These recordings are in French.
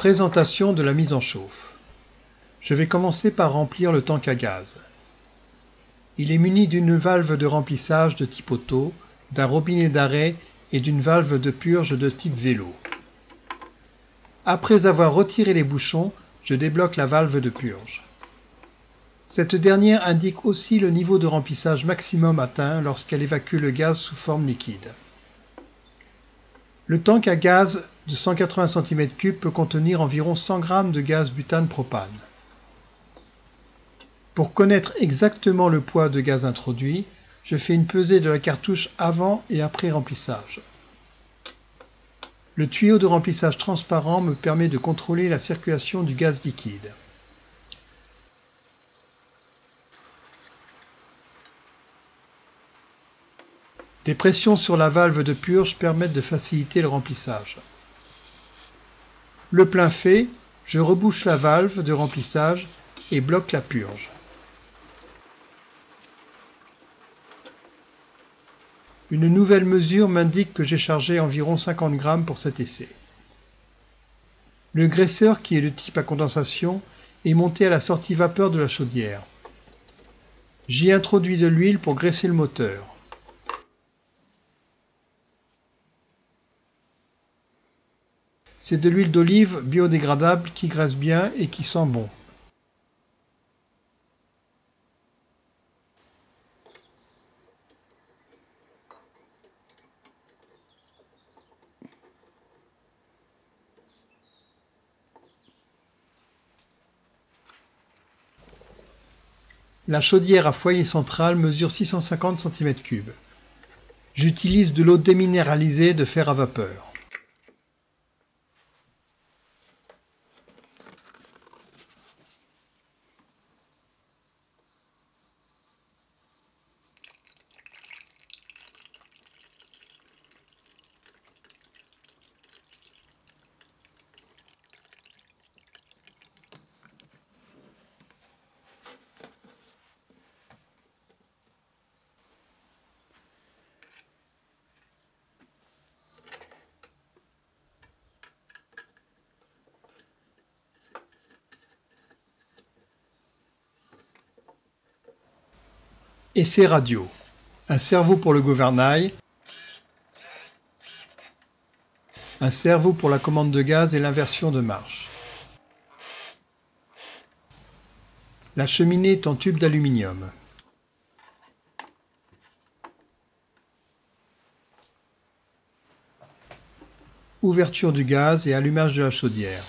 Présentation de la mise en chauffe. Je vais commencer par remplir le tank à gaz. Il est muni d'une valve de remplissage de type auto, d'un robinet d'arrêt et d'une valve de purge de type vélo. Après avoir retiré les bouchons, je débloque la valve de purge. Cette dernière indique aussi le niveau de remplissage maximum atteint lorsqu'elle évacue le gaz sous forme liquide. Le tank à gaz de 180 cm3 peut contenir environ 100 g de gaz butane-propane. Pour connaître exactement le poids de gaz introduit, je fais une pesée de la cartouche avant et après remplissage. Le tuyau de remplissage transparent me permet de contrôler la circulation du gaz liquide. Des pressions sur la valve de purge permettent de faciliter le remplissage. Le plein fait, je rebouche la valve de remplissage et bloque la purge. Une nouvelle mesure m'indique que j'ai chargé environ 50 g pour cet essai. Le graisseur, qui est de type à condensation, est monté à la sortie vapeur de la chaudière. J'y introduis de l'huile pour graisser le moteur. C'est de l'huile d'olive biodégradable qui graisse bien et qui sent bon. La chaudière à foyer central mesure 650 cm3. J'utilise de l'eau déminéralisée de fer à vapeur. Essai radio. Un cerveau pour le gouvernail, un cerveau pour la commande de gaz et l'inversion de marche. La cheminée est en tube d'aluminium. Ouverture du gaz et allumage de la chaudière.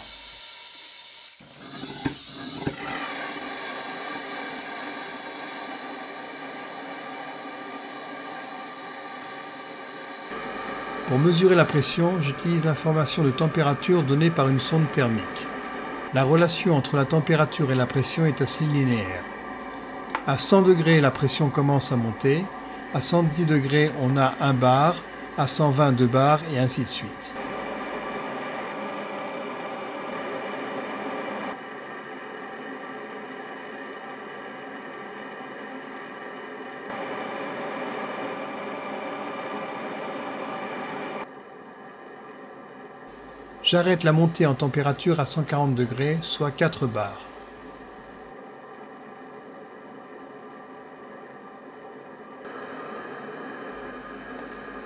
Pour mesurer la pression, j'utilise l'information de température donnée par une sonde thermique. La relation entre la température et la pression est assez linéaire. À 100 degrés, la pression commence à monter. À 110 degrés, on a 1 bar. À 120, 2 bars, et ainsi de suite. J'arrête la montée en température à 140 degrés, soit 4 bars.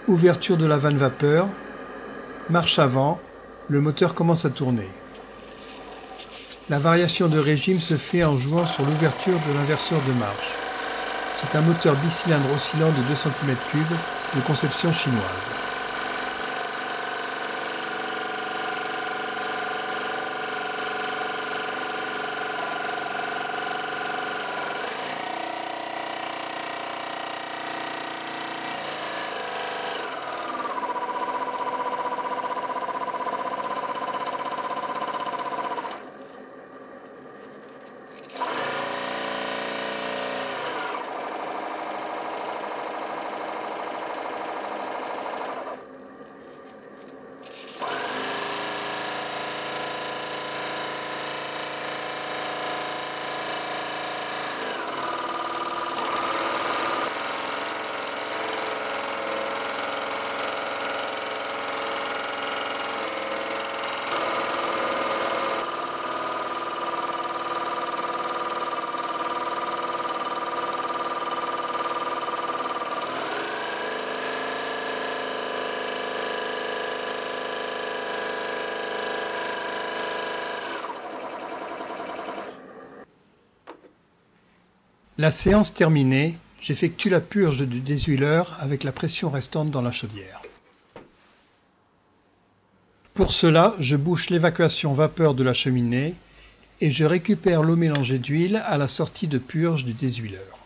Ouverture de la vanne vapeur. Marche avant, le moteur commence à tourner. La variation de régime se fait en jouant sur l'ouverture de l'inverseur de marche. C'est un moteur bicylindre oscillant de 2 cm3 de conception chinoise. La séance terminée, j'effectue la purge du déshuileur avec la pression restante dans la chaudière. Pour cela, je bouche l'évacuation vapeur de la cheminée et je récupère l'eau mélangée d'huile à la sortie de purge du déshuileur.